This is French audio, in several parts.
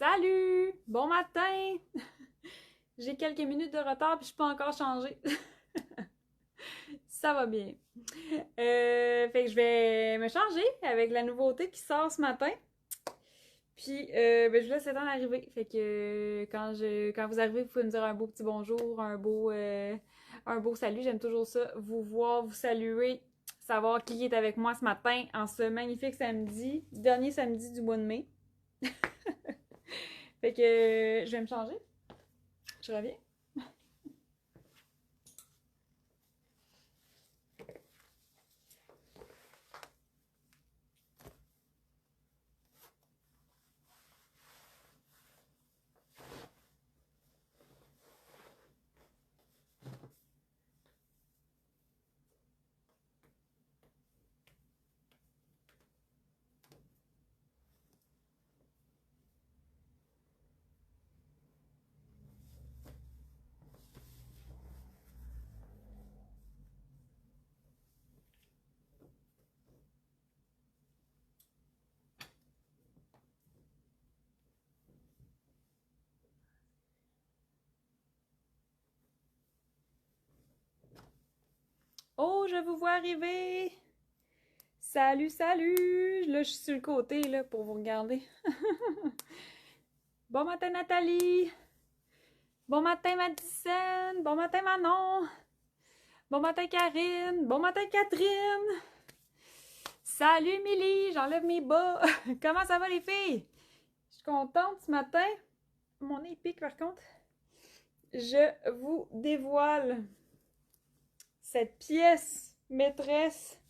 Salut! Bon matin! J'ai quelques minutes de retard puis je suis pas encore changée. Ça va bien. Fait que je vais me changer avec la nouveauté qui sort ce matin. Puis je vous laisse le temps d'arriver. Fait que quand vous arrivez, vous pouvez me dire un beau petit bonjour, un beau salut. J'aime toujours ça. Vous voir, vous saluer, savoir qui est avec moi ce matin en ce magnifique samedi, dernier samedi du mois de mai. Fait que je vais me changer. Je reviens. Oh, je vous vois arriver! Salut, salut! Là, je suis sur le côté, là, pour vous regarder. Bon matin, Nathalie! Bon matin, Madison! Bon matin, Manon! Bon matin, Karine! Bon matin, Catherine! Salut, Émilie! J'enlève mes bas! Comment ça va, les filles? Je suis contente ce matin. Mon nez pique, par contre. Je vous dévoile cette pièce maîtresse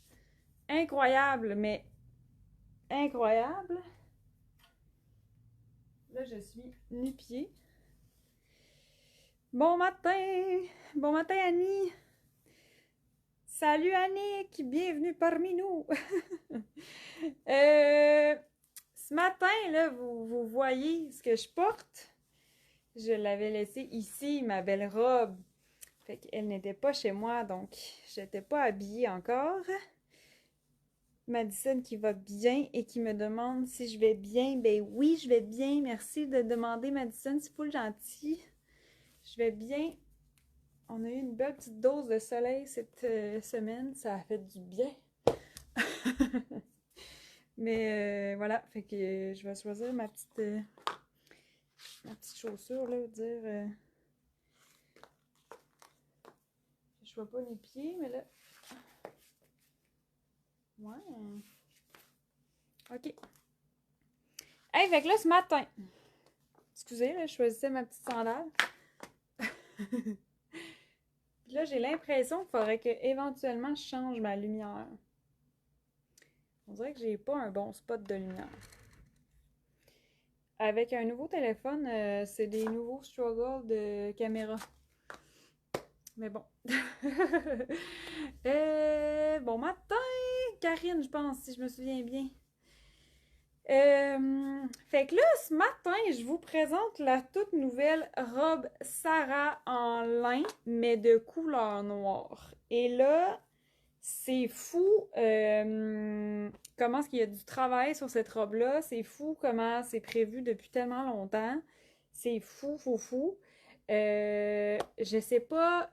incroyable, mais incroyable. Là, je suis nu-pied. Bon matin! Bon matin, Annie! Salut, Annick! Bienvenue parmi nous! Ce matin, là, vous voyez ce que je porte? Je l'avais laissée ici, ma belle robe. Fait qu'elle n'était pas chez moi, donc je n'étais pas habillée encore. Madison qui va bien et qui me demande si je vais bien. Ben oui, je vais bien. Merci de demander, Madison. C'est full gentil. Je vais bien. On a eu une belle petite dose de soleil cette semaine. Ça a fait du bien. Mais voilà, fait que je vais choisir ma petite chaussure, là, dire... je vois pas les pieds, mais là... Ouais. OK. Hey, fait que là, ce matin... Excusez, là, je choisissais ma petite sandale. Puis là, j'ai l'impression qu'il faudrait que éventuellement je change ma lumière. On dirait que j'ai pas un bon spot de lumière. Avec un nouveau téléphone, c'est des nouveaux struggles de caméra. Mais bon. Bon matin, Karine, je pense, si je me souviens bien. Fait que là, ce matin, je vous présente la toute nouvelle robe Sarah en lin, mais de couleur noire. Et là, c'est fou comment est-ce qu'il y a du travail sur cette robe-là. C'est fou comment c'est prévu depuis tellement longtemps. C'est fou, fou, fou. Je sais pas.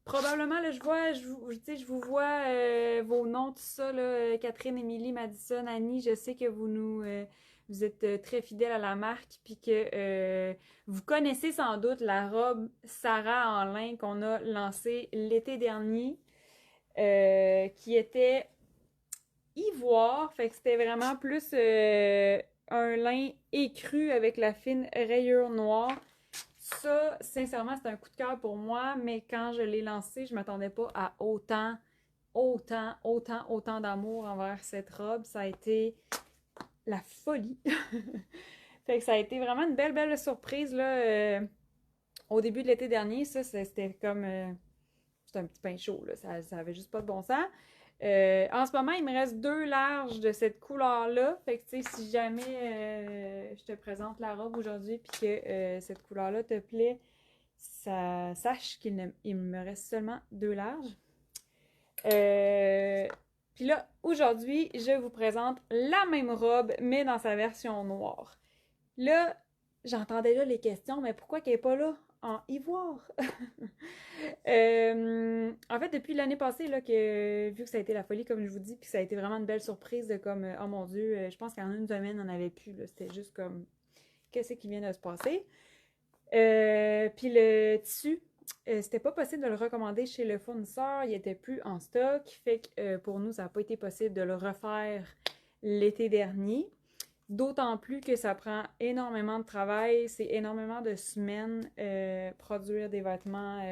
Probablement, là, je vous vois vos noms, tout ça, là, Catherine, Émilie, Madison, Annie. Je sais que vous êtes très fidèles à la marque, puis que vous connaissez sans doute la robe Sarah en lin qu'on a lancée l'été dernier, qui était ivoire, fait que c'était vraiment plus un lin écru avec la fine rayure noire. Ça, sincèrement, c'est un coup de cœur pour moi, mais quand je l'ai lancé, je m'attendais pas à autant d'amour envers cette robe. Ça a été la folie. Fait que ça a été vraiment une belle surprise, là. Au début de l'été dernier, ça, c'était comme... c'était un petit pain chaud, là. Ça avait juste pas de bon sens. En ce moment, il me reste 2 larges de cette couleur-là. Fait que, tu sais, si jamais je te présente la robe aujourd'hui puis que cette couleur-là te plaît, sache qu'il me reste seulement 2 larges. Puis là, aujourd'hui, je vous présente la même robe, mais dans sa version noire. Là, j'entendais là les questions, mais pourquoi qu'elle n'est pas là en ivoire? En fait, depuis l'année passée, là, vu que ça a été la folie, comme je vous dis, puis que ça a été vraiment une belle surprise de comme, oh mon Dieu, je pense qu'en une semaine, on n'avait plus, là. C'était juste comme, qu'est-ce qui vient de se passer? Puis le tissu, c'était pas possible de le recommander chez le fournisseur, il était plus en stock, fait que pour nous, ça n'a pas été possible de le refaire l'été dernier. D'autant plus que ça prend énormément de travail, c'est énormément de semaines produire des vêtements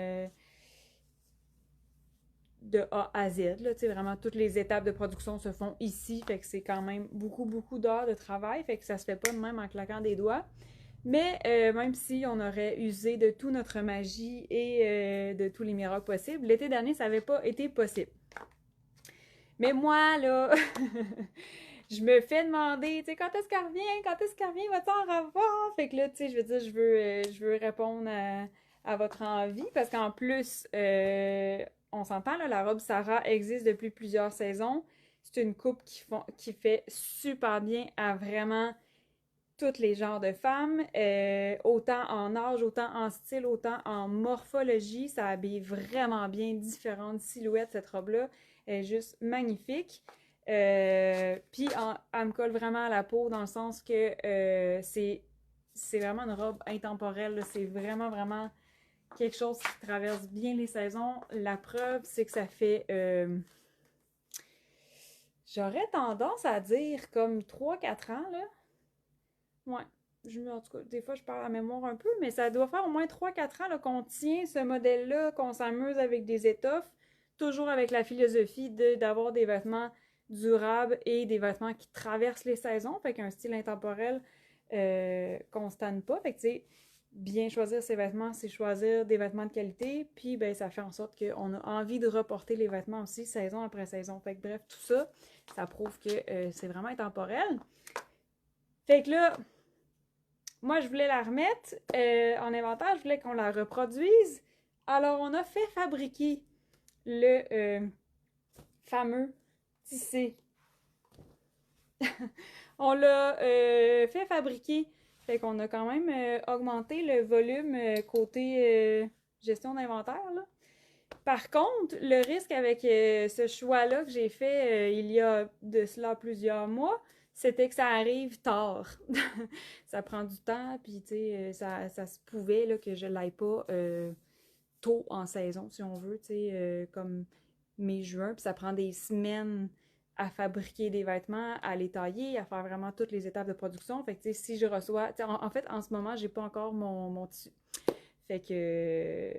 de A à Z. Là, vraiment, toutes les étapes de production se font ici, fait que c'est quand même beaucoup, beaucoup d'heures de travail, fait que ça se fait pas de même en claquant des doigts. Mais même si on aurait usé de toute notre magie et de tous les miracles possibles, l'été dernier, ça n'avait pas été possible. Mais moi, là, je me fais demander, tu sais, quand est-ce qu'elle revient? Quand est-ce qu'elle revient? Va-t-en revoir? Fait que là, tu sais, je veux dire, je veux répondre à votre envie parce qu'en plus, on s'entend, là, la robe Sarah existe depuis plusieurs saisons. C'est une coupe qui fait super bien à vraiment tous les genres de femmes, autant en âge, autant en style, autant en morphologie. Ça habille vraiment bien différentes silhouettes, cette robe-là. Elle est juste magnifique. Puis, elle me colle vraiment à la peau dans le sens que c'est vraiment une robe intemporelle. C'est vraiment, vraiment quelque chose qui traverse bien les saisons. La preuve, c'est que ça fait... j'aurais tendance à dire comme 3-4 ans, là. Ouais. En tout cas, des fois, je parle à mémoire un peu, mais ça doit faire au moins 3-4 ans qu'on tient ce modèle-là, qu'on s'amuse avec des étoffes, toujours avec la philosophie d'avoir des vêtements durables et des vêtements qui traversent les saisons, fait qu'un style intemporel qu'on ne stanne pas. Fait que, tu sais, bien choisir ses vêtements, c'est choisir des vêtements de qualité, puis ben, ça fait en sorte qu'on a envie de reporter les vêtements aussi saison après saison. Fait que bref, tout ça, ça prouve que c'est vraiment intemporel. Fait que là, moi, je voulais la remettre en inventaire, je voulais qu'on la reproduise. Alors, on a fait fabriquer le fameux tissé. On l'a fait fabriquer. Fait qu'on a quand même augmenté le volume côté gestion d'inventaire, là. Par contre, le risque avec ce choix-là que j'ai fait il y a de cela plusieurs mois, c'était que ça arrive tard. Ça prend du temps, puis tu sais, ça se pouvait là, que je l'aille pas tôt en saison, si on veut, tu sais, comme mai-juin, puis ça prend des semaines à fabriquer des vêtements, à les tailler, à faire vraiment toutes les étapes de production. Fait que, tu sais, si je reçois... En fait, en ce moment, j'ai pas encore mon tissu. Fait que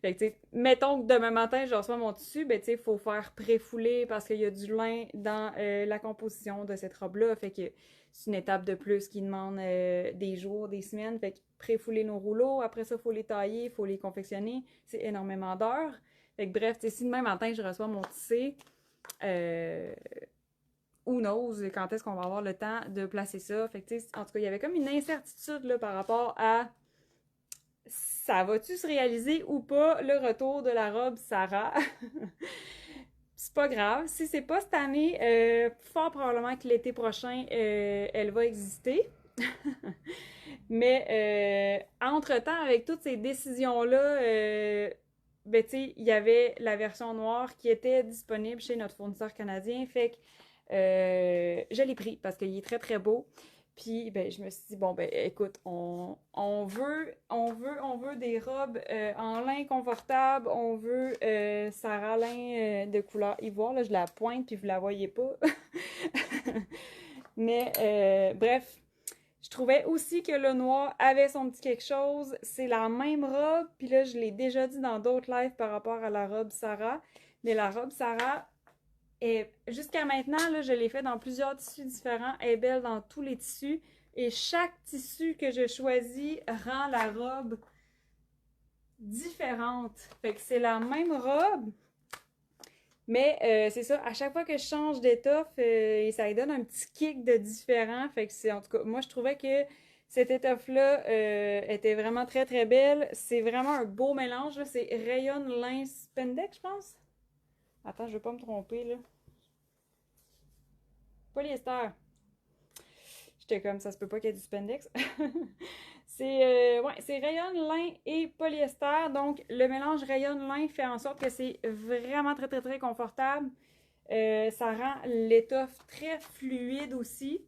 fait que, tu sais, mettons que demain matin, je reçois mon tissu, ben, tu sais, il faut faire pré-fouler parce qu'il y a du lin dans la composition de cette robe-là. Fait que c'est une étape de plus qui demande des jours, des semaines. Fait que pré-fouler nos rouleaux, après ça, il faut les tailler, il faut les confectionner. C'est énormément d'heures. Fait que bref, tu sais, si demain matin, je reçois mon tissu, euh, who knows quand est-ce qu'on va avoir le temps de placer ça. Fait que, tu sais, en tout cas, il y avait comme une incertitude là, par rapport à ça va-tu se réaliser ou pas le retour de la robe Sarah? C'est pas grave. Si c'est pas cette année, fort probablement que l'été prochain, elle va exister. Mais entre-temps, avec toutes ces décisions-là, ben, tu sais, il y avait la version noire qui était disponible chez notre fournisseur canadien. Fait que je l'ai pris parce qu'il est très très beau. Puis ben, je me suis dit, bon, ben écoute, on veut des robes en lin confortable, on veut Sarah lin de couleur ivoire. Là, je la pointe, puis vous la voyez pas. Mais bref, je trouvais aussi que le noir avait son petit quelque chose. C'est la même robe, puis là, je l'ai déjà dit dans d'autres lives par rapport à la robe Sarah. Mais la robe Sarah, et jusqu'à maintenant, là, je l'ai fait dans plusieurs tissus différents. Elle est belle dans tous les tissus. Et chaque tissu que je choisis rend la robe différente. Fait que c'est la même robe, mais c'est ça, à chaque fois que je change d'étoffe, ça lui donne un petit kick de différent. Fait que c'est, en tout cas, moi je trouvais que cette étoffe-là était vraiment très très belle. C'est vraiment un beau mélange. C'est Rayon Lin Spandex, je pense. Attends, je veux pas me tromper là. Polyester. j'étais comme, ça se peut pas qu'il y ait du spandex. Ouais, c'est rayon, lin et polyester. Donc, le mélange rayon-lin fait en sorte que c'est vraiment très, très, très confortable. Ça rend l'étoffe très fluide aussi.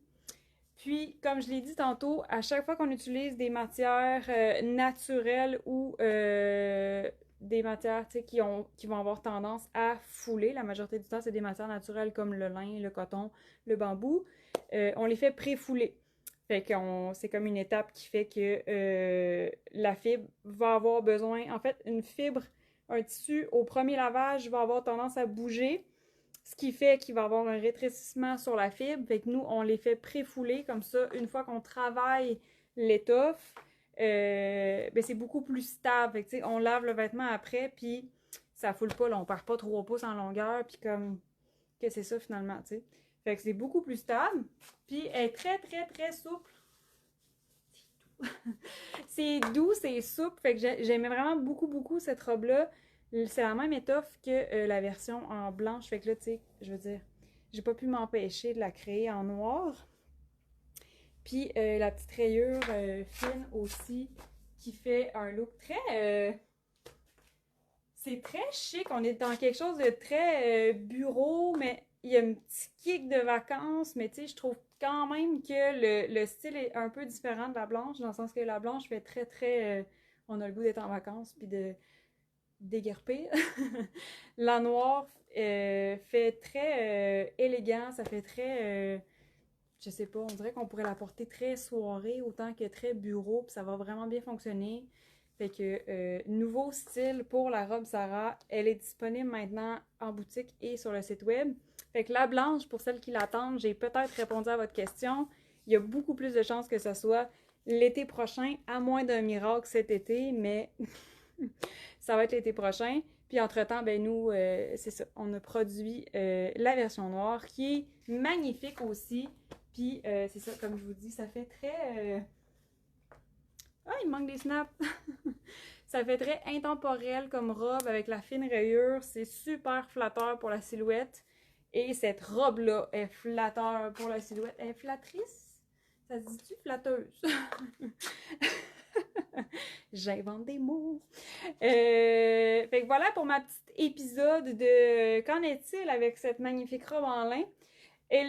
Puis, comme je l'ai dit tantôt, à chaque fois qu'on utilise des matières naturelles ou des matières qui vont avoir tendance à fouler, la majorité du temps, c'est des matières naturelles comme le lin, le coton, le bambou, on les fait pré-fouler. Fait que c'est comme une étape qui fait que la fibre va avoir besoin, en fait, une fibre, un tissu, au premier lavage, va avoir tendance à bouger, ce qui fait qu'il va avoir un rétrécissement sur la fibre. Fait que nous, on les fait pré-fouler comme ça. Une fois qu'on travaille l'étoffe, ben c'est beaucoup plus stable. Fait que, on lave le vêtement après, puis ça foule pas. Là, on perd pas 3 pouces en longueur, puis comme que c'est ça finalement, tu sais. Fait que c'est beaucoup plus stable, puis elle est très, très, très souple. C'est doux, c'est souple. Fait que j'aimais vraiment beaucoup, beaucoup cette robe-là. C'est la même étoffe que la version en blanche. Fait que là, tu sais, je veux dire, j'ai pas pu m'empêcher de la créer en noir. Puis la petite rayure fine aussi, qui fait un look très... c'est très chic. On est dans quelque chose de très bureau, mais il y a un petit kick de vacances. Mais tu sais, je trouve quand même que le style est un peu différent de la blanche, dans le sens que la blanche fait très, très... on a le goût d'être en vacances, puis de déguerpir. La noire fait très élégant, ça fait très... je sais pas, on dirait qu'on pourrait la porter très soirée autant que très bureau, puis ça va vraiment bien fonctionner. Fait que nouveau style pour la robe Sarah, elle est disponible maintenant en boutique et sur le site web. Fait que la blanche, pour celles qui l'attendent, j'ai peut-être répondu à votre question. Il y a beaucoup plus de chances que ce soit l'été prochain, à moins d'un miracle cet été, mais ça va être l'été prochain. Puis entre-temps, ben nous, c'est ça, on a produit la version noire qui est magnifique aussi. Puis c'est ça, comme je vous dis, ça fait très... Ah, il manque des snaps! Ça fait très intemporel comme robe avec la fine rayure. C'est super flatteur pour la silhouette. Et cette robe-là est flatteur pour la silhouette. Elle est flattrice? Ça se dit-tu flatteuse? J'invente des mots. Fait que voilà pour ma petite épisode de qu'en est-il avec cette magnifique robe en lin. Elle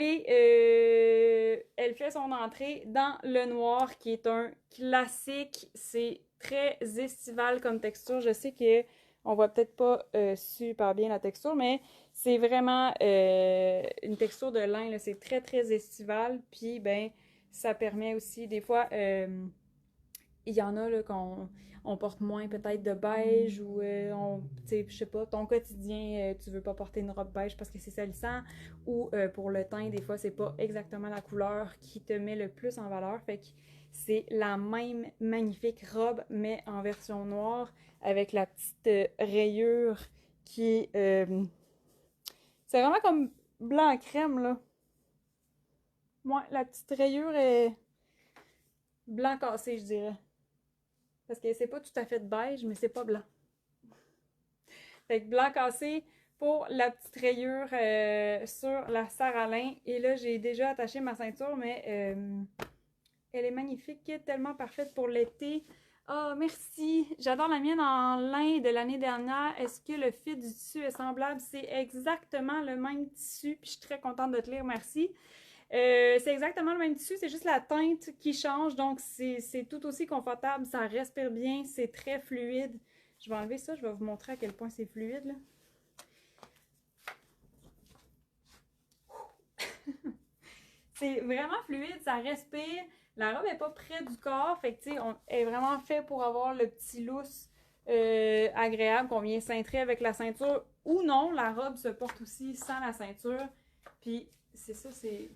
fait son entrée dans le noir qui est un classique. C'est très estival comme texture. Je sais que on voit peut-être pas super bien la texture, mais c'est vraiment une texture de lin. C'est très très estival. Puis ben ça permet aussi des fois il y en a là qu'on porte moins peut-être de beige ou tu sais, je sais pas, ton quotidien, tu veux pas porter une robe beige parce que c'est salissant ou pour le teint, des fois, c'est pas exactement la couleur qui te met le plus en valeur. Fait que c'est la même magnifique robe, mais en version noire avec la petite rayure qui est... c'est vraiment comme blanc crème, là. Ouais, la petite rayure est blanc cassé, je dirais. Parce que c'est pas tout à fait de beige, mais c'est pas blanc. Fait que blanc cassé pour la petite rayure sur la serre à lin. Et là, j'ai déjà attaché ma ceinture, mais elle est magnifique, tellement parfaite pour l'été. Ah, oh, merci! J'adore la mienne en lin de l'année dernière. Est-ce que le fil du tissu est semblable? C'est exactement le même tissu, puis je suis très contente de te lire, merci. C'est exactement le même tissu, c'est juste la teinte qui change, donc c'est tout aussi confortable, ça respire bien, c'est très fluide. Je vais enlever ça, je vais vous montrer à quel point c'est fluide, là. C'est vraiment fluide, ça respire. La robe n'est pas près du corps, fait que tu sais, elle est vraiment faite pour avoir le petit lousse agréable qu'on vient cintrer avec la ceinture. Ou non, la robe se porte aussi sans la ceinture. Puis c'est ça, c'est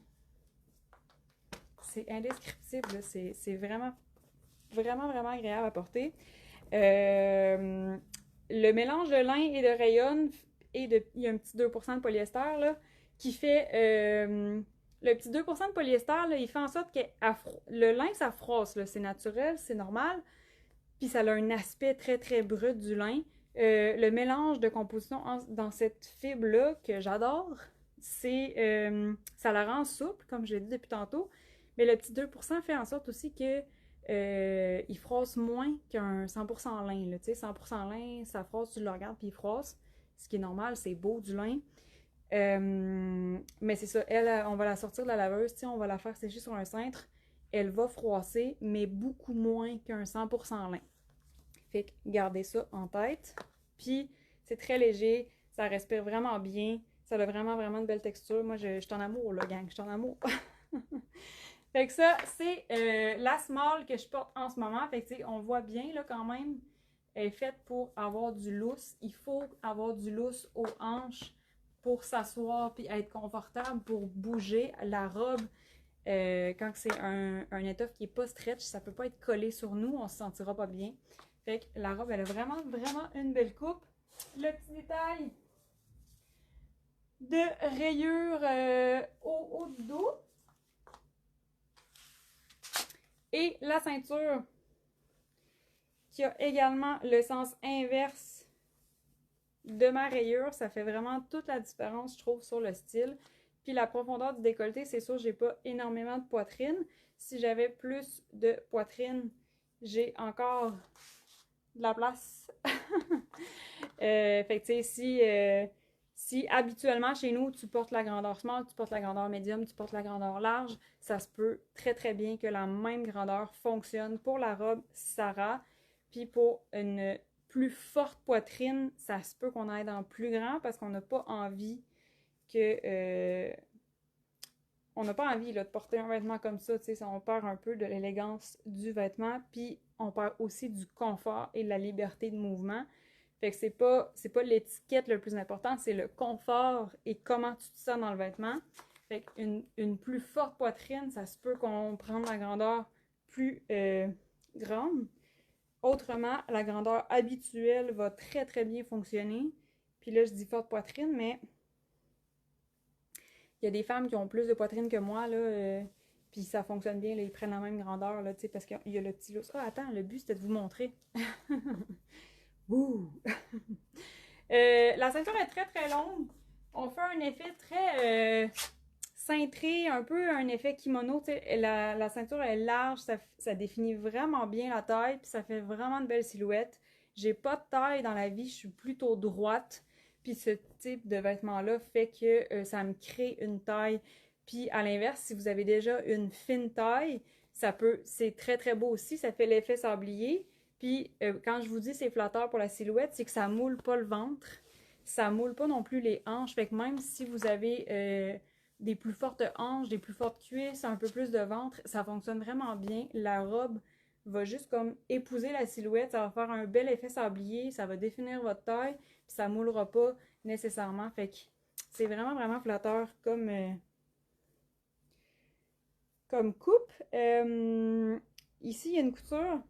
indescriptible. C'est vraiment, vraiment, vraiment agréable à porter. Le mélange de lin et de rayon, il y a un petit 2% de polyester là, qui fait... le petit 2% de polyester, là, il fait en sorte que le lin, ça froisse. C'est naturel, c'est normal. Puis ça a un aspect très, très brut du lin. Le mélange de composition dans cette fibre-là, que j'adore, ça la rend souple, comme je l'ai dit depuis tantôt, Mais le petit 2% fait en sorte aussi que il froisse moins qu'un 100% lin. Là. Tu sais, 100% lin, ça froisse, tu le regardes puis il froisse. Ce qui est normal, c'est beau du lin. Mais c'est ça, elle, on va la sortir de la laveuse, on va la faire sécher sur un cintre. Elle va froisser, mais beaucoup moins qu'un 100% lin. Fait que gardez ça en tête. Puis, c'est très léger, ça respire vraiment bien, ça a vraiment, vraiment une belle texture. Moi, je suis en amour, là, gang, je suis en amour. Fait que ça, c'est la small que je porte en ce moment. Fait que, on voit bien, là, quand même, elle est faite pour avoir du lousse. Il faut avoir du lousse aux hanches pour s'asseoir puis être confortable, pour bouger. La robe, quand c'est un étoffe qui n'est pas stretch, ça ne peut pas être collé sur nous, on ne se sentira pas bien. Fait que la robe, elle a vraiment, vraiment une belle coupe. Le petit détail de rayures au haut du dos. Et la ceinture qui a également le sens inverse de ma rayure. Ça fait vraiment toute la différence, je trouve, sur le style. Puis la profondeur du décolleté, c'est sûr, j'ai pas énormément de poitrine. Si j'avais plus de poitrine, j'ai encore de la place. Fait que tu sais, si habituellement chez nous, tu portes la grandeur small, tu portes la grandeur médium, tu portes la grandeur large, ça se peut très très bien que la même grandeur fonctionne pour la robe Sarah. Puis pour une plus forte poitrine, ça se peut qu'on aille dans plus grand parce qu'on n'a pas envie que... on n'a pas envie là, de porter un vêtement comme ça, tu sais, on perd un peu de l'élégance du vêtement, puis on perd aussi du confort et de la liberté de mouvement. Fait que c'est pas l'étiquette le plus important, c'est le confort et comment tu te sens dans le vêtement. Fait qu'une plus forte poitrine, ça se peut qu'on prenne la grandeur plus grande. Autrement, la grandeur habituelle va très très bien fonctionner. Puis là, je dis forte poitrine, mais il y a des femmes qui ont plus de poitrine que moi, là, puis ça fonctionne bien, là, ils prennent la même grandeur, là, tu sais, parce qu'il y a le petit lousse. Ah, attends, le but, c'était de vous montrer. Ouh! La ceinture est très, très longue. On fait un effet très cintré, un peu un effet kimono, tu sais. La ceinture est large, ça définit vraiment bien la taille, puis ça fait vraiment de belles silhouettes. J'ai pas de taille dans la vie, je suis plutôt droite. Puis ce type de vêtement-là fait que ça me crée une taille. Puis à l'inverse, si vous avez déjà une fine taille, c'est très très beau aussi, ça fait l'effet sablier. Puis quand je vous dis c'est flatteur pour la silhouette, c'est que ça moule pas le ventre, ça moule pas non plus les hanches. Fait que même si vous avez des plus fortes hanches, des plus fortes cuisses, un peu plus de ventre, ça fonctionne vraiment bien. La robe va juste comme épouser la silhouette, ça va faire un bel effet sablier, ça va définir votre taille, puis ça moulera pas nécessairement. Fait que c'est vraiment, vraiment flatteur comme coupe. Ici, il y a une couture.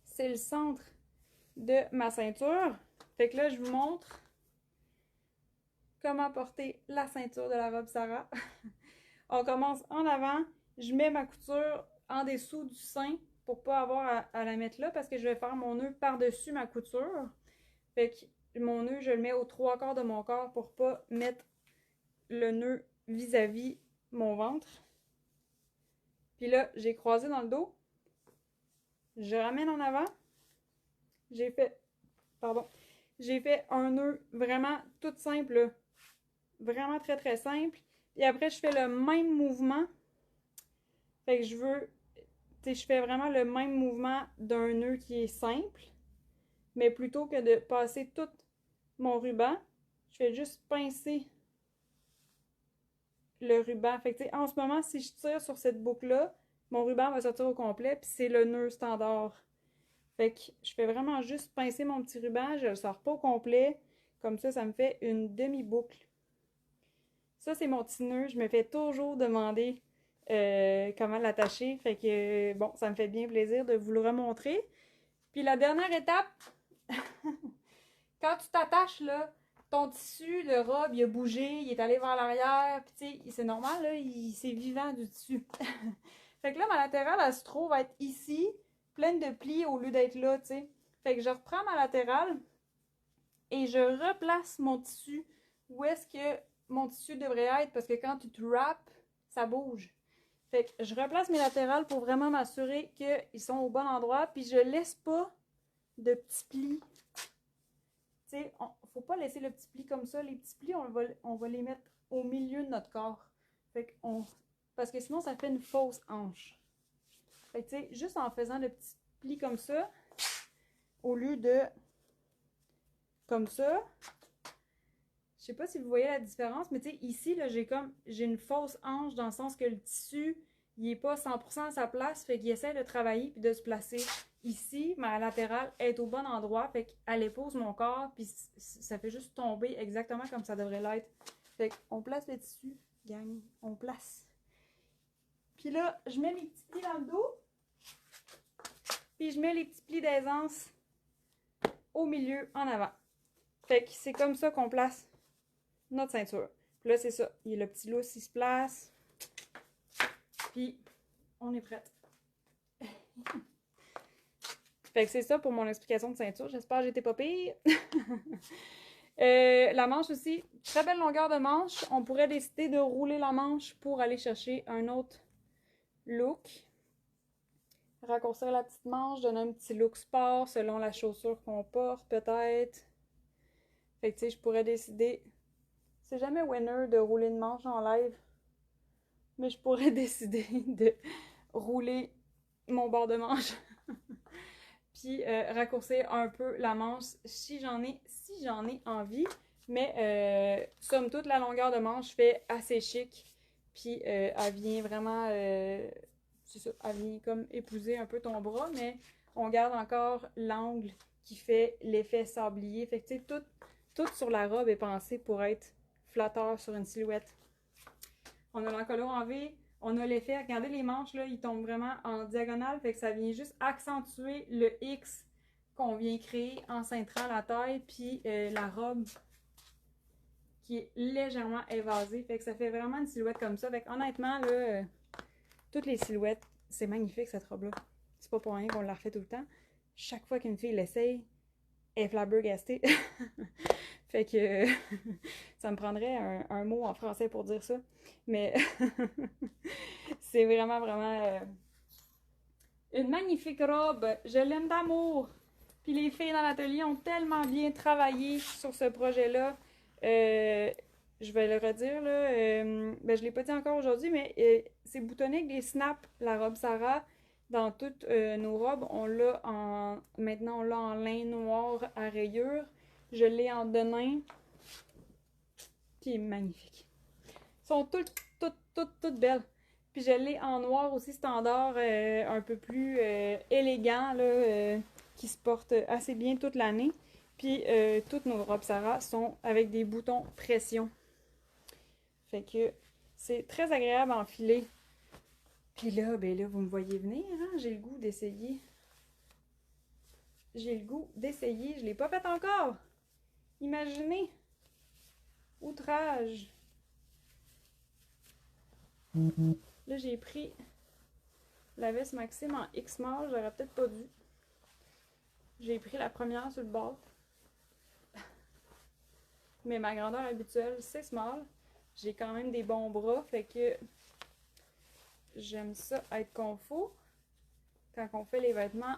C'est le centre de ma ceinture. Fait que là, je vous montre comment porter la ceinture de la robe Sarah. On commence en avant. Je mets ma couture en dessous du sein pour pas avoir à la mettre là parce que je vais faire mon nœud par-dessus ma couture. Fait que mon nœud, je le mets aux 3/4 de mon corps pour pas mettre le nœud vis-à-vis mon ventre. Puis là, j'ai croisé dans le dos. Je ramène en avant. J'ai fait un nœud vraiment tout simple, là. Vraiment très très simple. Et après, je fais le même mouvement. Fait que je fais vraiment le même mouvement d'un nœud qui est simple. Mais plutôt que de passer tout mon ruban, je fais juste pincer le ruban. Fait que, en ce moment, si je tire sur cette boucle-là, mon ruban va sortir au complet, puis c'est le nœud standard. Fait que je fais vraiment juste pincer mon petit ruban, je le sors pas au complet. Comme ça me fait une demi-boucle. Ça, c'est mon petit nœud. Je me fais toujours demander comment l'attacher. Fait que, bon, ça me fait bien plaisir de vous le remontrer. Puis la dernière étape, quand tu t'attaches, là, ton tissu de robe, il a bougé, il est allé vers l'arrière, puis tu sais, c'est normal, là, c'est vivant du tissu. Fait que là, ma latérale, elle se trouve être ici, pleine de plis au lieu d'être là, tu sais. Fait que je reprends ma latérale et je replace mon tissu où est-ce que mon tissu devrait être, parce que quand tu te wraps, ça bouge. Fait que je replace mes latérales pour vraiment m'assurer qu'ils sont au bon endroit. Puis je laisse pas de petits plis. Tu sais, faut pas laisser le petit pli comme ça. Les petits plis, on va les mettre au milieu de notre corps. Fait que parce que sinon, ça fait une fausse hanche. Fait que tu sais, juste en faisant le petit pli comme ça, au lieu de comme ça. Je sais pas si vous voyez la différence, mais tu sais, ici, là, j'ai une fausse hanche dans le sens que le tissu, il est pas 100% à sa place, fait qu'il essaie de travailler puis de se placer. Ici, ma latérale est au bon endroit, fait qu'elle épouse mon corps, puis ça fait juste tomber exactement comme ça devrait l'être. Fait qu'on place le tissu, gang, on place. Puis là, je mets mes petits plis dans le dos, puis je mets les petits plis d'aisance au milieu, en avant. Fait que c'est comme ça qu'on place notre ceinture. Puis là, c'est ça. Il y a le petit lousse, il se place. Puis, on est prête. Fait que c'est ça pour mon explication de ceinture. J'espère que j'étais pas pire. La manche aussi, très belle longueur de manche. On pourrait décider de rouler la manche pour aller chercher un autre look. Raccourcir la petite manche, donner un petit look sport selon la chaussure qu'on porte, peut-être. Fait que tu sais, je pourrais décider. C'est jamais winner de rouler une manche en live. Mais je pourrais décider de rouler mon bord de manche. Puis raccourcir un peu la manche si j'en ai envie. Mais somme toute, la longueur de manche fait assez chic. Puis elle vient vraiment, c'est ça, elle vient comme épouser un peu ton bras, mais on garde encore l'angle qui fait l'effet sablier. Fait que tu sais, tout sur la robe est pensé pour être flatteur sur une silhouette. On a l'encolure en V, on a l'effet, regardez les manches là, ils tombent vraiment en diagonale, fait que ça vient juste accentuer le X qu'on vient créer en cintrant la taille, puis la robe qui est légèrement évasée, fait que ça fait vraiment une silhouette comme ça. Fait que honnêtement là, toutes les silhouettes, c'est magnifique cette robe là. C'est pas pour rien qu'on la refait tout le temps. Chaque fois qu'une fille l'essaye, elle est flabbergastée. Fait que ça me prendrait un mot en français pour dire ça. Mais c'est vraiment, vraiment une magnifique robe. Je l'aime d'amour. Puis les filles dans l'atelier ont tellement bien travaillé sur ce projet-là. Je vais le redire, là. Ben, je ne l'ai pas dit encore aujourd'hui, mais c'est boutonné avec des snaps, la robe Sarah. Dans toutes nos robes, maintenant on l'a en lin noir à rayures. Je l'ai en denim, qui est magnifique. Elles sont toutes belles. Puis je l'ai en noir aussi standard, un peu plus élégant, là, qui se porte assez bien toute l'année. Puis toutes nos robes Sarah sont avec des boutons pression. Fait que c'est très agréable à enfiler. Puis là, ben là, vous me voyez venir, hein? J'ai le goût d'essayer. Je ne l'ai pas fait encore. Imaginez. Outrage. Là, j'ai pris la veste Maxime en X-Small. J'aurais peut-être pas dû. J'ai pris la première sur le bord. Mais ma grandeur habituelle, c'est small. J'ai quand même des bons bras, fait que j'aime ça être confort. Quand on fait les vêtements,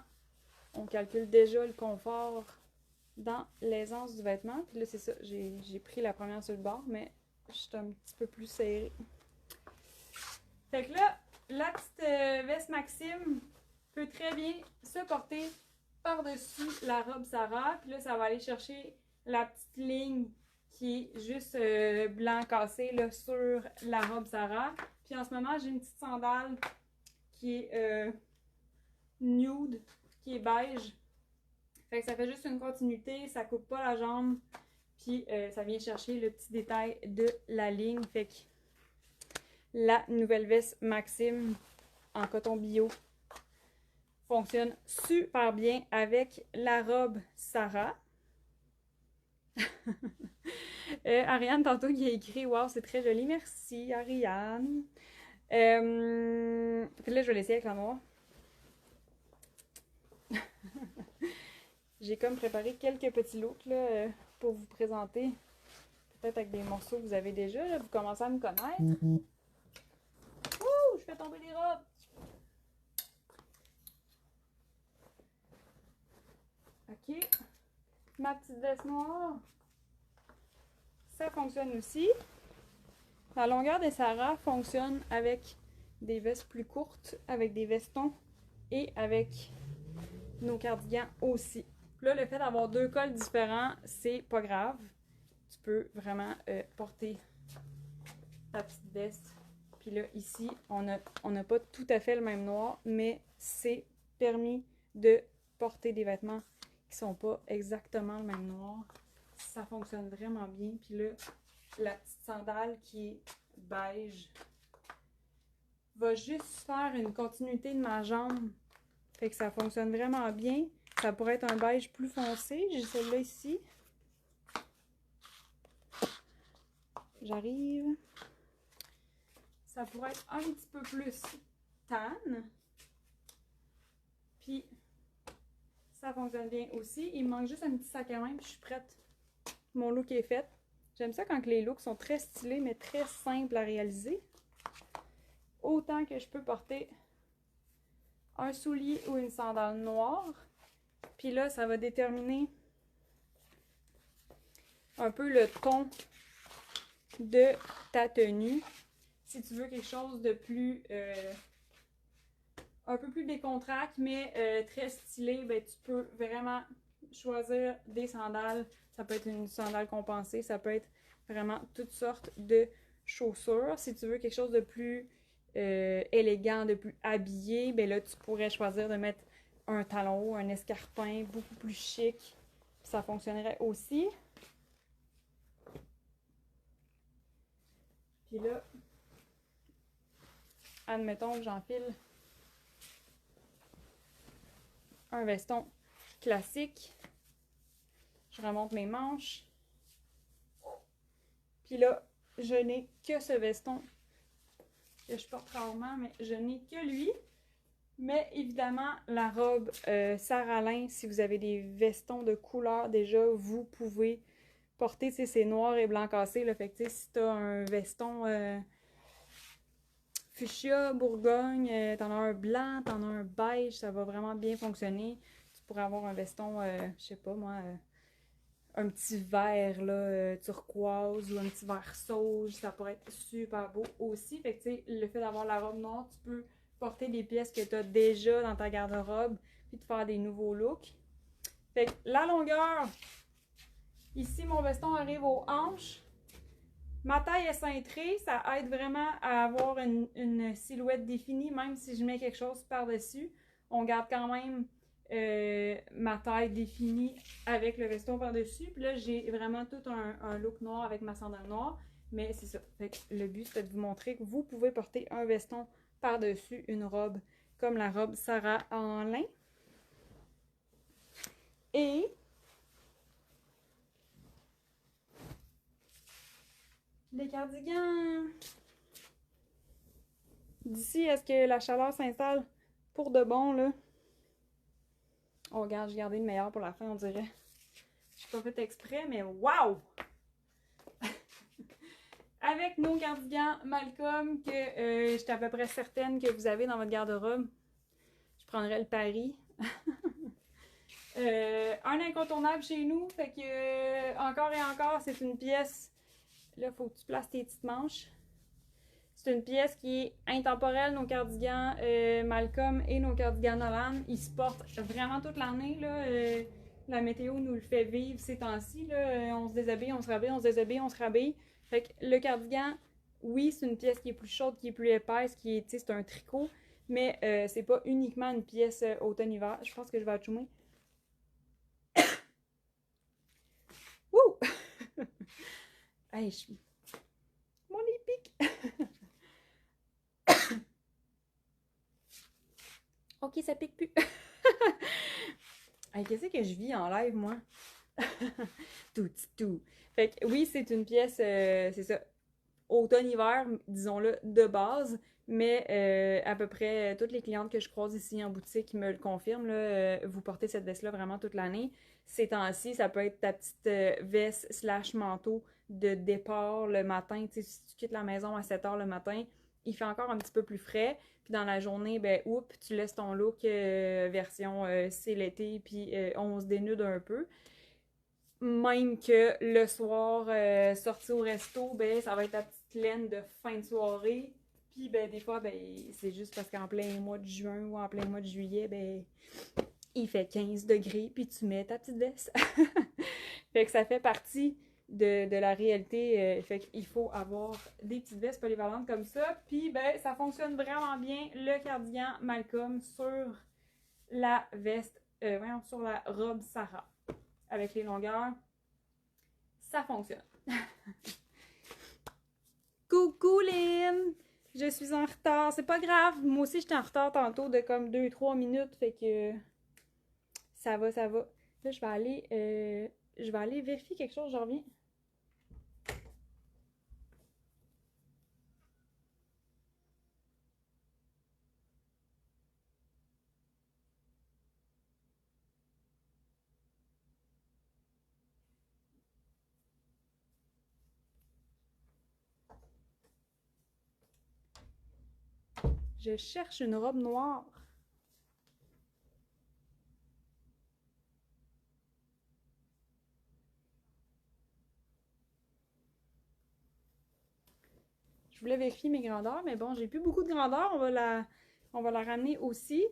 on calcule déjà le confort dans l'aisance du vêtement. Puis là, c'est ça, j'ai pris la première sur le bord, mais je suis un petit peu plus serrée. Fait que là, la petite veste Maxime peut très bien se porter par-dessus la robe Sarah. Puis là, ça va aller chercher la petite ligne qui est juste blanc cassé là, sur la robe Sarah. Puis en ce moment, j'ai une petite sandale qui est nude, qui est beige. Fait que ça fait juste une continuité, ça coupe pas la jambe. Puis ça vient chercher le petit détail de la ligne. Fait que la nouvelle veste Maxime en coton bio fonctionne super bien avec la robe Sarah. Ariane, tantôt, qui a écrit « Wow, c'est très joli. Merci, Ariane. » Puis là, je vais l'essayer avec la noire. J'ai comme préparé quelques petits looks là, pour vous présenter. Peut-être avec des morceaux que vous avez déjà. Là, vous commencez à me connaître. Ouh, je fais tomber les robes. OK. Ma petite veste noire. Ça fonctionne aussi. La longueur des Sarah fonctionne avec des vestes plus courtes, avec des vestons et avec nos cardigans aussi. Là, le fait d'avoir deux cols différents, c'est pas grave. Tu peux vraiment porter ta petite veste. Puis là, ici, on n'a pas tout à fait le même noir, mais c'est permis de porter des vêtements qui sont pas exactement le même noir. Ça fonctionne vraiment bien. Puis là, la petite sandale qui est beige va juste faire une continuité de ma jambe. Fait que ça fonctionne vraiment bien. Ça pourrait être un beige plus foncé. J'ai celle-là ici. J'arrive. Ça pourrait être un petit peu plus tan. Puis, ça fonctionne bien aussi. Il me manque juste un petit sac à main, puis je suis prête. Mon look est fait. J'aime ça quand les looks sont très stylés, mais très simples à réaliser. Autant que je peux porter un soulier ou une sandale noire. Puis là, ça va déterminer un peu le ton de ta tenue. Si tu veux quelque chose de plus... un peu plus décontracté, mais très stylé, ben, tu peux vraiment choisir des sandales. Ça peut être une sandale compensée, ça peut être vraiment toutes sortes de chaussures. Si tu veux quelque chose de plus élégant, de plus habillé, ben là, tu pourrais choisir de mettre un talon haut, un escarpin beaucoup plus chic. Ça fonctionnerait aussi. Puis là, admettons que j'enfile un veston classique. Je remonte mes manches. Puis là, je n'ai que ce veston que je porte rarement, mais je n'ai que lui. Mais évidemment, la robe Sarah Lynn, si vous avez des vestons de couleur déjà, vous pouvez porter, tu sais, c'est noir et blanc cassé. Là, fait que, tu sais, si tu as un veston fuchsia, bourgogne, t'en as un blanc, t'en as un beige, ça va vraiment bien fonctionner. Tu pourrais avoir un veston, je sais pas moi, un petit vert là, turquoise ou un petit vert sauge, ça pourrait être super beau aussi. Fait que, tu sais, le fait d'avoir la robe noire, tu peux porter des pièces que tu as déjà dans ta garde-robe puis te faire des nouveaux looks. Fait que la longueur, ici mon veston arrive aux hanches. Ma taille est cintrée, ça aide vraiment à avoir une silhouette définie, même si je mets quelque chose par-dessus. On garde quand même ma taille définie avec le veston par-dessus. Puis là, j'ai vraiment tout un look noir avec ma sandale noire. Mais c'est ça. Fait que le but, c'est de vous montrer que vous pouvez porter un veston par-dessus une robe comme la robe Sarah en lin. Et les cardigans. D'ici à ce que la chaleur s'installe pour de bon, là. Oh, regarde, j'ai gardé le meilleur pour la fin, on dirait. Je suis pas fait exprès, mais waouh! Avec nos cardigans Malcolm, que je suis à peu près certaine que vous avez dans votre garde-robe, je prendrais le pari. Un incontournable chez nous, fait que encore et encore, c'est une pièce. Là, il faut que tu places tes petites manches. C'est une pièce qui est intemporelle, nos cardigans Malcolm et nos cardigans Nolan. Ils se portent vraiment toute l'année. La météo nous le fait vivre ces temps-ci. On se déshabille, on se rhabille, on se déshabille, on se rhabille. Fait que le cardigan, oui, c'est une pièce qui est plus chaude, qui est plus épaisse, qui est, c'est un tricot, mais c'est pas uniquement une pièce automne-hiver. Je pense que je vais achoumer. Wouh! Hey, mon nez pique! Ok, ça pique plus. Hey, qu'est-ce que je vis en live, moi? Tout. Fait que oui, c'est une pièce, c'est ça, automne-hiver, disons-le, de base, mais à peu près toutes les clientes que je croise ici en boutique me le confirment, là, vous portez cette veste-là vraiment toute l'année. Ces temps-ci, ça peut être ta petite veste / manteau de départ le matin. Tu sais, si tu quittes la maison à 7 h le matin, il fait encore un petit peu plus frais. Puis dans la journée, ben, oups, tu laisses ton look version c'est l'été, puis on se dénude un peu. Même que le soir, sorti au resto, ben, ça va être ta petite laine de fin de soirée. Puis ben, des fois, ben, c'est juste parce qu'en plein mois de juin ou en plein mois de juillet, ben, il fait 15 degrés, puis tu mets ta petite veste. Fait que ça fait partie de la réalité. Fait qu'il faut avoir des petites vestes polyvalentes comme ça. Puis, ben, ça fonctionne vraiment bien, le cardigan Malcolm sur la veste, voyons, sur la robe Sarah. Avec les longueurs, ça fonctionne. Coucou Lynn! Je suis en retard. C'est pas grave. Moi aussi, j'étais en retard tantôt de comme 2-3 minutes. Fait que ça va, ça va. Là, je vais aller vérifier quelque chose. Je reviens. Je cherche une robe noire. Je voulais vérifier mes grandeurs, mais bon, j'ai plus beaucoup de grandeur. On va la ramener aussi.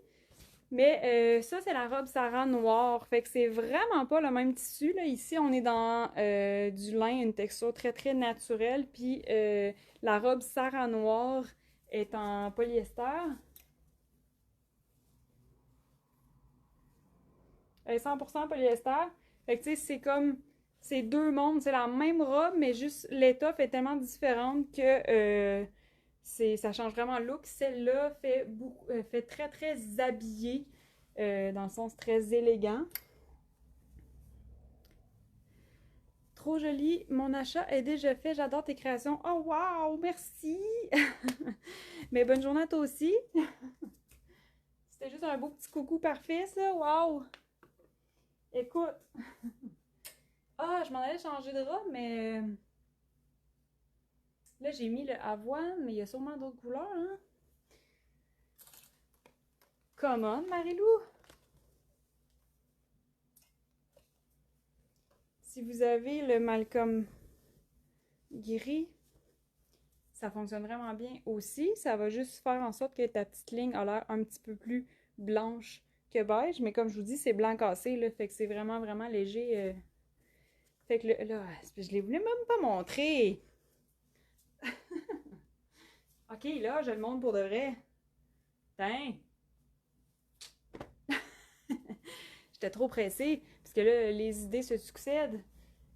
Mais ça, c'est la robe Sarah noire. Fait que c'est vraiment pas le même tissu. Là. Ici, on est dans du lin, une texture très, très naturelle. Puis la robe Sarah noire est en polyester. Elle est 100% polyester. Fait que tu sais, c'est comme... C'est deux mondes. C'est la même robe, mais juste l'étoffe est tellement différente que... ça change vraiment le look. Celle-là fait très très habillée, dans le sens très élégant. Trop joli, mon achat est déjà fait, j'adore tes créations. Oh wow, merci! Mais bonne journée à toi aussi. C'était juste un beau petit coucou parfait ça, wow! Écoute, je m'en allais changer de robe, mais là j'ai mis le avoine, mais il y a sûrement d'autres couleurs, hein? Come on, Marilou! Si vous avez le Malcolm gris, ça fonctionne vraiment bien aussi. Ça va juste faire en sorte que ta petite ligne a l'air un petit peu plus blanche que beige. Mais comme je vous dis, c'est blanc cassé, là. Fait que c'est vraiment, vraiment léger. Fait que là, je l'ai voulu même pas montrer. Ok, là, je le montre pour de vrai. Tiens. J'étais trop pressée. Parce que là, les idées se succèdent.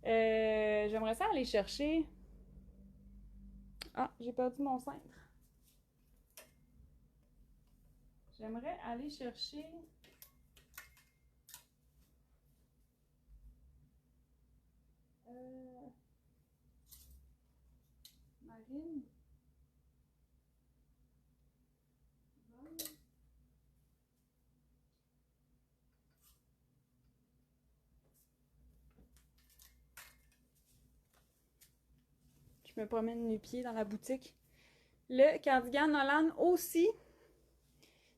J'aimerais ça aller chercher. Ah, j'ai perdu mon cintre. J'aimerais aller chercher. Marine. Je me promène nu pieds dans la boutique. Le cardigan Nolan aussi.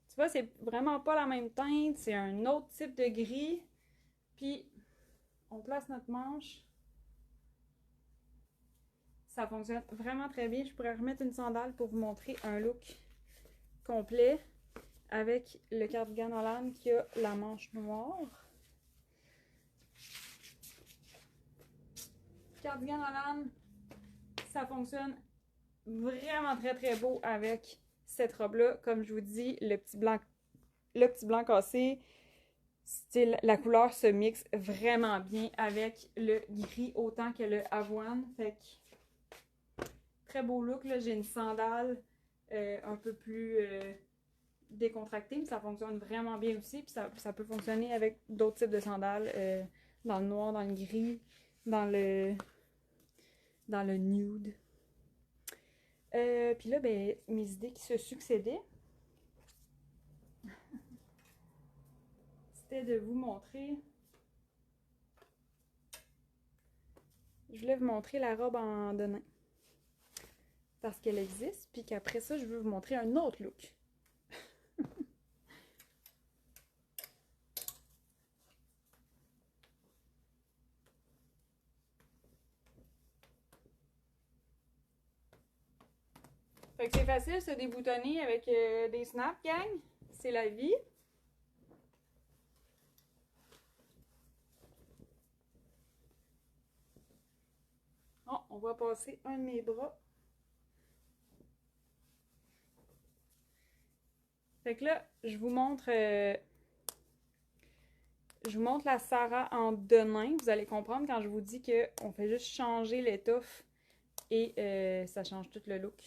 Tu vois, c'est vraiment pas la même teinte. C'est un autre type de gris. Puis, on place notre manche. Ça fonctionne vraiment très bien. Je pourrais remettre une sandale pour vous montrer un look complet avec le cardigan Nolan qui a la manche noire. Cardigan Nolan, ça fonctionne vraiment très très beau avec cette robe-là. Comme je vous dis, le petit blanc cassé, la couleur se mixe vraiment bien avec le gris autant que le avoine. Fait que très beau look. Là, j'ai une sandale un peu plus décontractée, mais ça fonctionne vraiment bien aussi. Puis ça peut fonctionner avec d'autres types de sandales, dans le noir, dans le gris, dans le nude. Puis là, ben, mes idées qui se succédaient, c'était de vous montrer. Je voulais vous montrer la robe en denim. parce qu'elle existe, puis qu'après ça, je veux vous montrer un autre look. Fait que c'est facile de se déboutonner avec des snaps, gang. C'est la vie. Oh, on va passer un de mes bras. Fait que là, je vous montre la Sarah en denim. Vous allez comprendre quand je vous dis qu'on fait juste changer l'étoffe et ça change tout le look.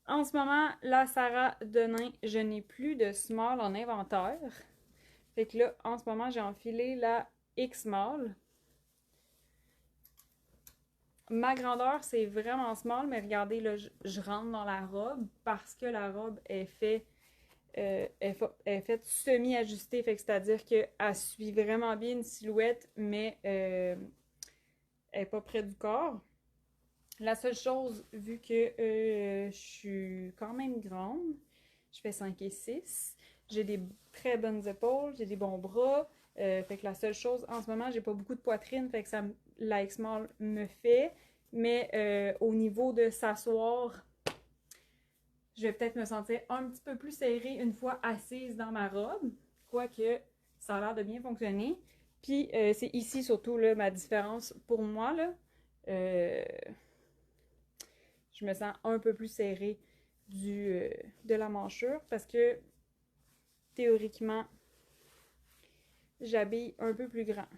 En ce moment, la Sarah denim, je n'ai plus de small en inventaire. Fait que là, en ce moment, j'ai enfilé la X-Small. Ma grandeur, c'est vraiment small, mais regardez, là, je rentre dans la robe parce que la robe est faite semi-ajustée, c'est-à-dire qu'elle suit vraiment bien une silhouette, mais elle n'est pas près du corps. La seule chose, vu que je suis quand même grande, je fais 5 et 6, j'ai des très bonnes épaules, j'ai des bons bras, fait que la seule chose, en ce moment, j'ai pas beaucoup de poitrine, fait que ça, la X-Small me fait, mais au niveau de s'asseoir, je vais peut-être me sentir un petit peu plus serrée une fois assise dans ma robe, quoique ça a l'air de bien fonctionner. Puis c'est ici surtout là, ma différence pour moi, là. Je me sens un peu plus serrée de la manchure parce que théoriquement, j'habille un peu plus grand.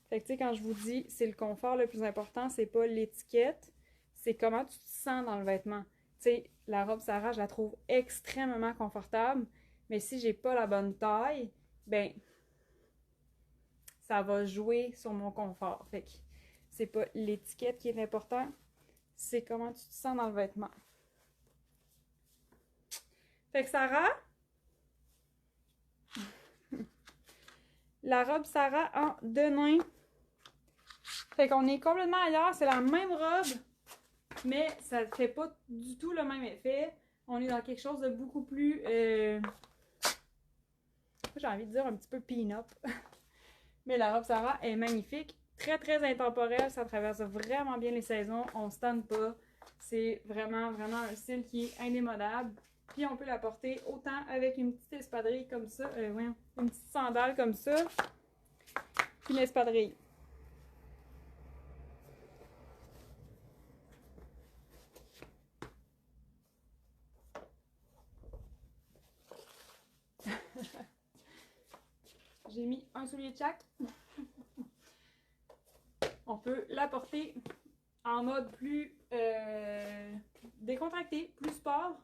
Fait que tu sais, quand je vous dis c'est le confort le plus important, c'est pas l'étiquette, c'est comment tu te sens dans le vêtement. Tu sais, la robe Sarah, je la trouve extrêmement confortable, mais si j'ai pas la bonne taille, ben ça va jouer sur mon confort. Fait que c'est pas l'étiquette qui est important, c'est comment tu te sens dans le vêtement. Fait que Sarah, la robe Sarah en denim. Fait qu'on est complètement ailleurs, c'est la même robe, mais ça ne fait pas du tout le même effet. On est dans quelque chose de beaucoup plus, j'ai envie de dire un petit peu pin-up. Mais la robe Sarah est magnifique, très très intemporelle, ça traverse vraiment bien les saisons, on ne se tanne pas. C'est vraiment vraiment un style qui est indémodable. Puis on peut la porter autant avec une petite espadrille comme ça, une petite sandale comme ça, qu'une espadrille. J'ai mis un soulier de chaque. On peut la porter en mode plus décontracté, plus sport,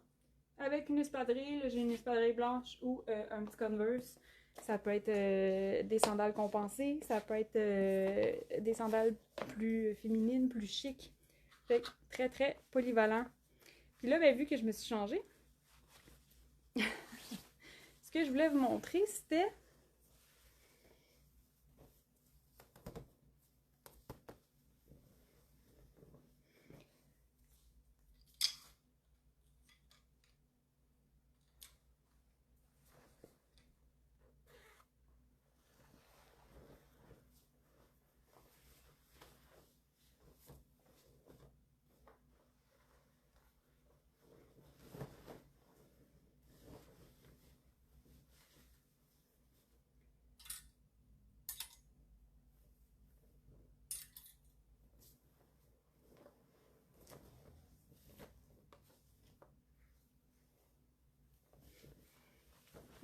avec une espadrille. J'ai une espadrille blanche ou un petit Converse. Ça peut être des sandales compensées, ça peut être des sandales plus féminines, plus chic. Fait que très très polyvalent. Puis là, ben, vu que je me suis changée, ce que je voulais vous montrer, c'était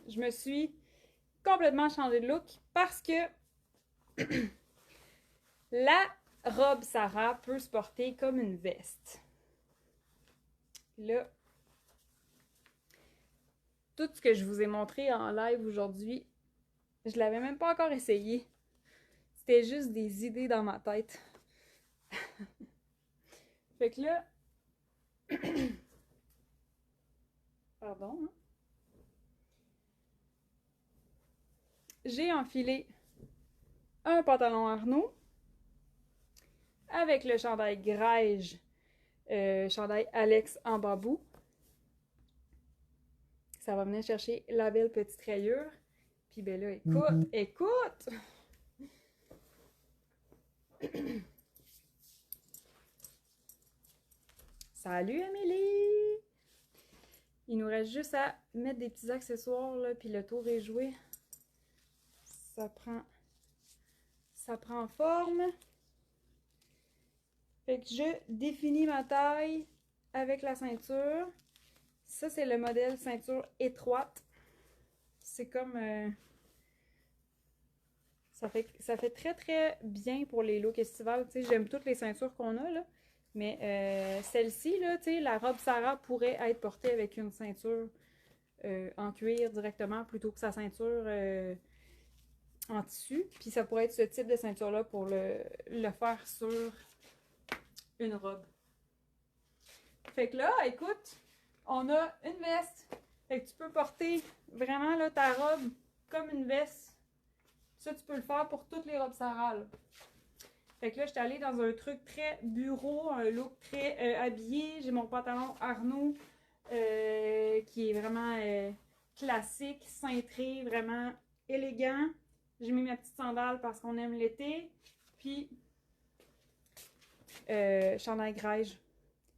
je me suis complètement changé de look parce que la robe Sarah peut se porter comme une veste. Là, tout ce que je vous ai montré en live aujourd'hui, je l'avais même pas encore essayé. C'était juste des idées dans ma tête. Fait que là, pardon, hein? J'ai enfilé un pantalon Arnaud avec le chandail Grège chandail Alex en bambou. Ça va venir chercher la belle petite rayure. Puis ben là, écoute! Salut Amélie! Il nous reste juste à mettre des petits accessoires, là, puis le tour est joué. Ça prend forme. Fait que je définis ma taille avec la ceinture. Ça, c'est le modèle ceinture étroite. C'est comme... ça fait très très bien pour les looks estivales. Tu sais, j'aime toutes les ceintures qu'on a, là. Mais celle-ci, là, tu sais, la robe Sarah pourrait être portée avec une ceinture en cuir directement plutôt que sa ceinture en tissu. Puis ça pourrait être ce type de ceinture-là pour le faire sur une robe. Fait que là, écoute, on a une veste. Fait que tu peux porter vraiment là, ta robe comme une veste. Ça, tu peux le faire pour toutes les robes Sarah, là. Fait que là, je suis allée dans un truc très bureau, un look très habillé. J'ai mon pantalon Arnaud qui est vraiment classique, cintré, vraiment élégant. J'ai mis ma petite sandale parce qu'on aime l'été. Puis, chandail grège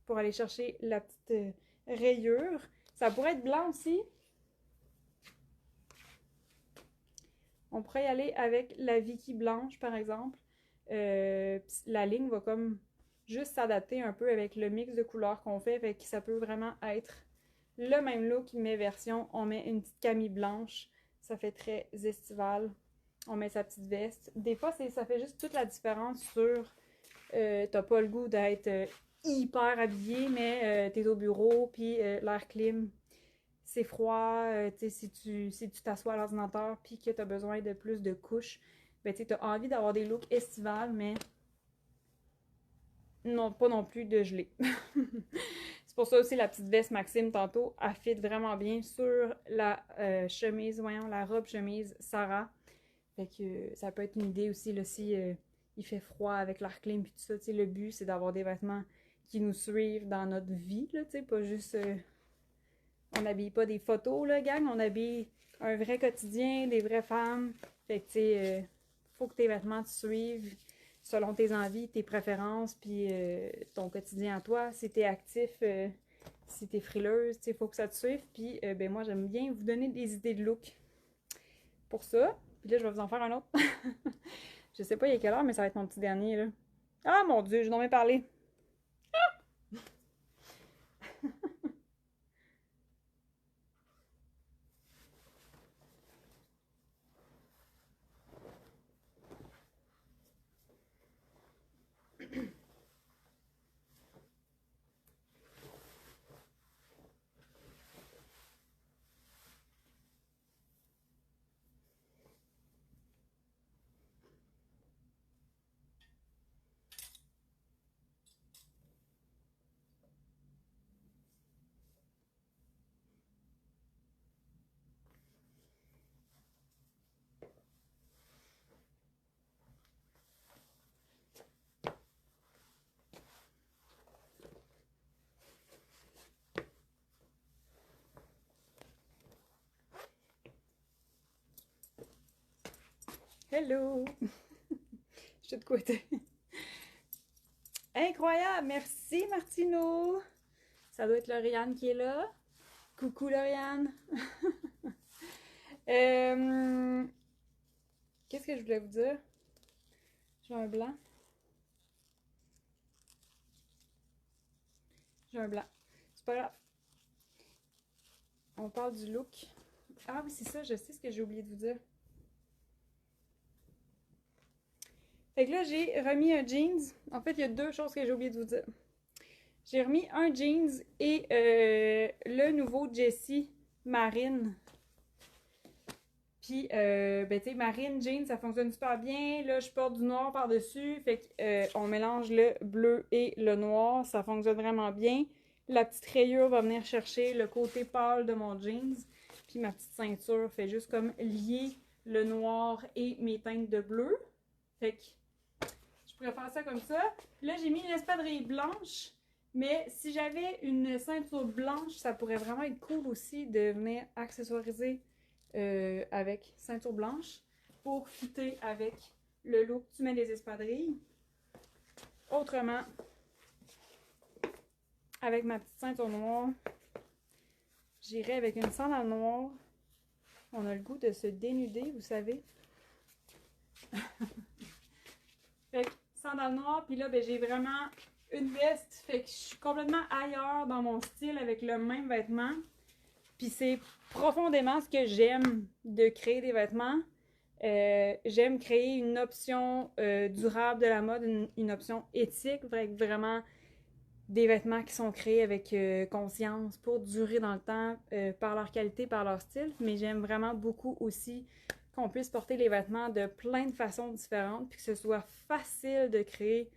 pour aller chercher la petite rayure. Ça pourrait être blanc aussi. On pourrait y aller avec la Vicky blanche, par exemple. La ligne va comme juste s'adapter un peu avec le mix de couleurs qu'on fait. Fait que ça peut vraiment être le même look, mais version, on met une petite camille blanche. Ça fait très estival. On met sa petite veste. Des fois, ça fait juste toute la différence sur... t'as pas le goût d'être hyper habillé, mais t'es au bureau, puis l'air clim, c'est froid. Si tu t'assois à l'ordinateur, puis que t'as besoin de plus de couches, ben tu as envie d'avoir des looks estivales, mais non, pas non plus de gelée. C'est pour ça aussi la petite veste Maxime tantôt, elle fit vraiment bien sur la chemise, voyons, la robe chemise Sarah. Fait que ça peut être une idée aussi là, si il fait froid avec l'air clim puis tout ça. Le but, c'est d'avoir des vêtements qui nous suivent dans notre vie, là, pas juste... on n'habille pas des photos, là, gang, on habille un vrai quotidien, des vraies femmes. Fait que, tu sais, faut que tes vêtements te suivent selon tes envies, tes préférences, puis ton quotidien à toi. Si t'es actif, si t'es frileuse, tu sais, faut que ça te suive. Puis, ben moi, j'aime bien vous donner des idées de look pour ça. Puis là, je vais vous en faire un autre. Je sais pas il est quelle heure, mais ça va être mon petit dernier, là. Ah, mon Dieu, je n'en ai parlé. Hello! Je suis de côté. Incroyable! Merci, Martino! Ça doit être Lauriane qui est là. Coucou, Lauriane! Qu'est-ce que je voulais vous dire? J'ai un blanc. J'ai un blanc. C'est pas grave. On parle du look. Ah oui, c'est ça, je sais ce que j'ai oublié de vous dire. Fait que là, j'ai remis un jeans. En fait, il y a deux choses que j'ai oublié de vous dire. J'ai remis un jeans et le nouveau Jessie Marine. Puis, ben, tu sais, Marine, jeans, ça fonctionne super bien. Là, je porte du noir par-dessus. Fait qu'on mélange le bleu et le noir. Ça fonctionne vraiment bien. La petite rayure va venir chercher le côté pâle de mon jeans. Puis ma petite ceinture fait juste comme lier le noir et mes teintes de bleu. Fait que je pourrais faire ça comme ça. Puis là, j'ai mis une espadrille blanche. Mais si j'avais une ceinture blanche, ça pourrait vraiment être cool aussi de venir accessoiriser avec ceinture blanche pour fitter avec le look. Tu mets des espadrilles. Autrement, avec ma petite ceinture noire, j'irai avec une sandale noire. On a le goût de se dénuder, vous savez. Fait que sandale noire, puis là, ben, j'ai vraiment une veste. Fait que je suis complètement ailleurs dans mon style avec le même vêtement. Puis c'est profondément ce que j'aime de créer des vêtements. J'aime créer une option durable de la mode, une option éthique, vraiment des vêtements qui sont créés avec conscience pour durer dans le temps par leur qualité, par leur style. Mais j'aime vraiment beaucoup aussi qu'on puisse porter les vêtements de plein de façons différentes, puis que ce soit facile de créer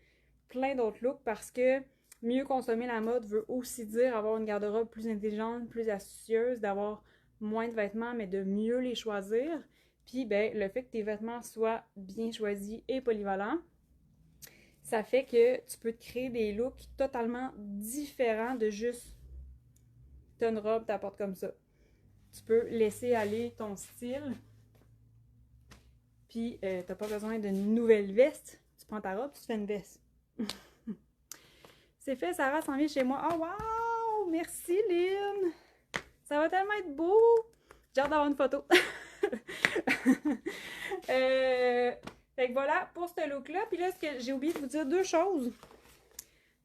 plein d'autres looks parce que mieux consommer la mode veut aussi dire avoir une garde-robe plus intelligente, plus astucieuse, d'avoir moins de vêtements, mais de mieux les choisir. Puis, ben, le fait que tes vêtements soient bien choisis et polyvalents, ça fait que tu peux te créer des looks totalement différents de juste t'as une robe, t'apportes comme ça. Tu peux laisser aller ton style, puis t'as pas besoin d'une nouvelle veste. Tu prends ta robe, tu te fais une veste. C'est fait, Sarah s'en vient chez moi. Oh wow! Merci Lynn! Ça va tellement être beau! J'ai hâte d'avoir une photo. Fait que voilà pour ce look-là. Puis là, j'ai oublié de vous dire deux choses.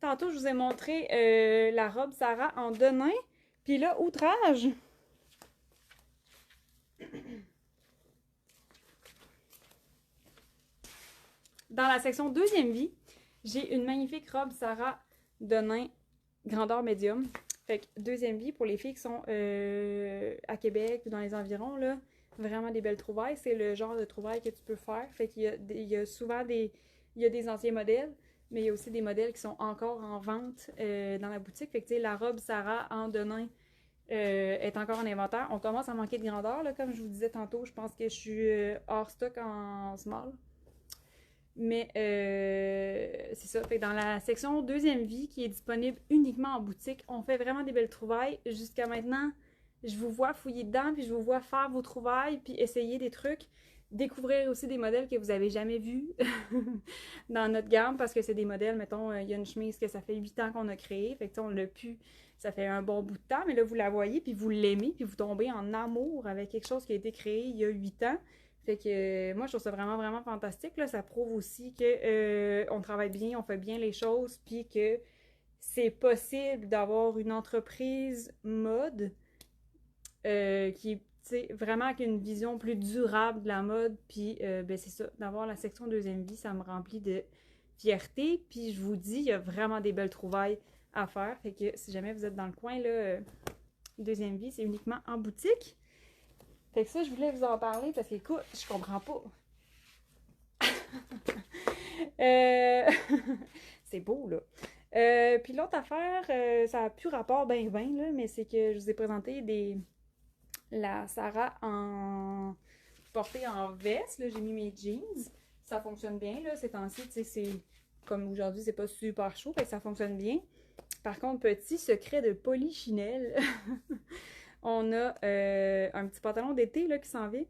Tantôt, je vous ai montré la robe Sarah en denim. Puis là, outrage! Dans la section deuxième vie, j'ai une magnifique robe Sarah denim grandeur médium. Fait que deuxième vie, pour les filles qui sont à Québec ou dans les environs, là, vraiment des belles trouvailles. C'est le genre de trouvailles que tu peux faire. Fait qu'il y a souvent des anciens modèles, mais il y a aussi des modèles qui sont encore en vente dans la boutique. Fait que tu sais, la robe Sarah en denim est encore en inventaire. On commence à manquer de grandeur, là, comme je vous disais tantôt. Je pense que je suis hors stock en small. Mais c'est ça. Fait que dans la section deuxième vie qui est disponible uniquement en boutique, on fait vraiment des belles trouvailles. Jusqu'à maintenant, je vous vois fouiller dedans, puis je vous vois faire vos trouvailles, puis essayer des trucs. Découvrir aussi des modèles que vous avez jamais vus dans notre gamme, parce que c'est des modèles, mettons, il y a une chemise que ça fait 8 ans qu'on a créée, fait que on l'a pu, ça fait un bon bout de temps, mais là, vous la voyez, puis vous l'aimez, puis vous tombez en amour avec quelque chose qui a été créé il y a 8 ans. Fait que moi, je trouve ça vraiment, vraiment fantastique. Là. Ça prouve aussi que on travaille bien, on fait bien les choses, puis que c'est possible d'avoir une entreprise mode qui est vraiment avec une vision plus durable de la mode. Puis ben c'est ça, d'avoir la section deuxième vie, ça me remplit de fierté. Puis je vous dis, il y a vraiment des belles trouvailles à faire. Fait que si jamais vous êtes dans le coin, là, deuxième vie, c'est uniquement en boutique. Fait que ça, je voulais vous en parler parce que, écoute, je comprends pas. C'est beau, là. Puis l'autre affaire, ça a plus rapport ben là, mais c'est que je vous ai présenté la Sarah en portée en veste. Là, j'ai mis mes jeans. Ça fonctionne bien, là, ces temps-ci. Tu sais, c'est comme aujourd'hui, c'est pas super chaud, fait que ça fonctionne bien. Par contre, petit secret de polichinelle. On a un petit pantalon d'été là, qui s'en vient.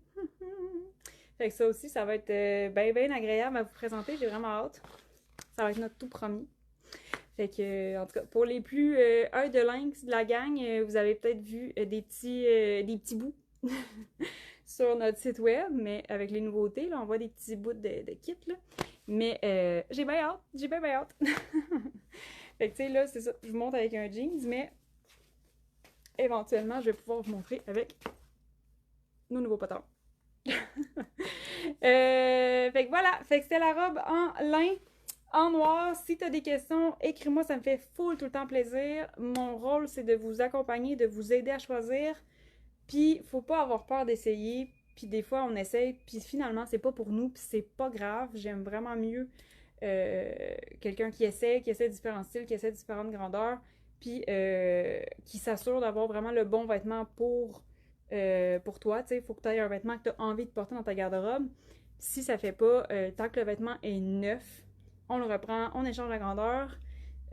Fait que ça aussi, ça va être bien agréable à vous présenter. J'ai vraiment hâte. Ça va être notre tout premier. Fait que, en tout cas, pour les plus œil de lynx de la gang, vous avez peut-être vu des petits bouts sur notre site web, mais avec les nouveautés, là, on voit des petits bouts de kit, là. Mais j'ai bien hâte. J'ai bien hâte. Fait que, tu sais, là, c'est ça. Je vous montre avec un jeans, mais éventuellement, je vais pouvoir vous montrer avec nos nouveaux pantalons. Fait que voilà, fait que c'était la robe en lin, en noir. Si tu as des questions, écris-moi, ça me fait full tout le temps plaisir. Mon rôle, c'est de vous accompagner, de vous aider à choisir. Puis, faut pas avoir peur d'essayer. Puis des fois, on essaye, puis finalement, c'est pas pour nous, puis c'est pas grave. J'aime vraiment mieux quelqu'un qui essaie différents styles, qui essaie différentes grandeurs, puis qui s'assure d'avoir vraiment le bon vêtement pour toi. Tu sais, il faut que tu aies un vêtement que tu as envie de porter dans ta garde-robe. Si ça fait pas, tant que le vêtement est neuf, on le reprend, on échange la grandeur,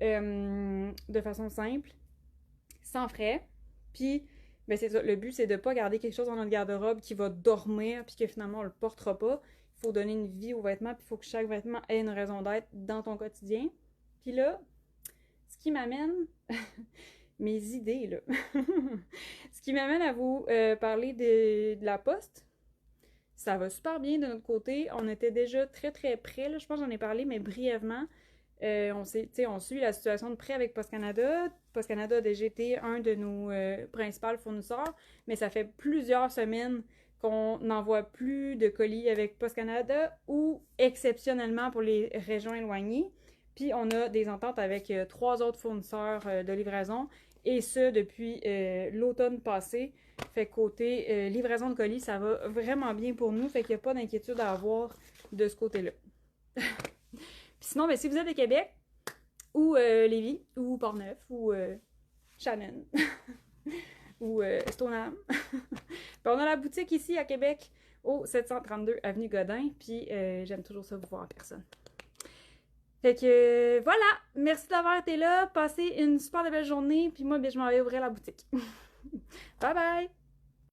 de façon simple, sans frais. Puis, ben c'est ça, le but, c'est de pas garder quelque chose dans notre garde-robe qui va dormir, puis que finalement, on le portera pas. Il faut donner une vie aux vêtements, puis il faut que chaque vêtement ait une raison d'être dans ton quotidien. Puis là, ce qui m'amène, mes idées, là. Ce qui m'amène à vous parler de la poste. Ça va super bien de notre côté. On était déjà très très près, là. Je pense que j'en ai parlé, mais brièvement. On suit la situation de près avec Post Canada. Post Canada a déjà été un de nos principaux fournisseurs, mais ça fait plusieurs semaines qu'on n'envoie plus de colis avec Post Canada ou exceptionnellement pour les régions éloignées. Puis on a des ententes avec 3 autres fournisseurs de livraison et ce depuis l'automne passé. Fait côté livraison de colis, ça va vraiment bien pour nous. Fait qu'il n'y a pas d'inquiétude à avoir de ce côté-là. Puis sinon, ben, si vous êtes de Québec, ou Lévis, ou Portneuf, ou Shannon, ou Stoneham, ben, on a la boutique ici à Québec, au 732 Avenue Godin, puis j'aime toujours ça vous voir en personne. Fait que voilà, merci d'avoir été là, passez une super belle journée, puis moi, ben, je m'en vais ouvrir la boutique. Bye bye!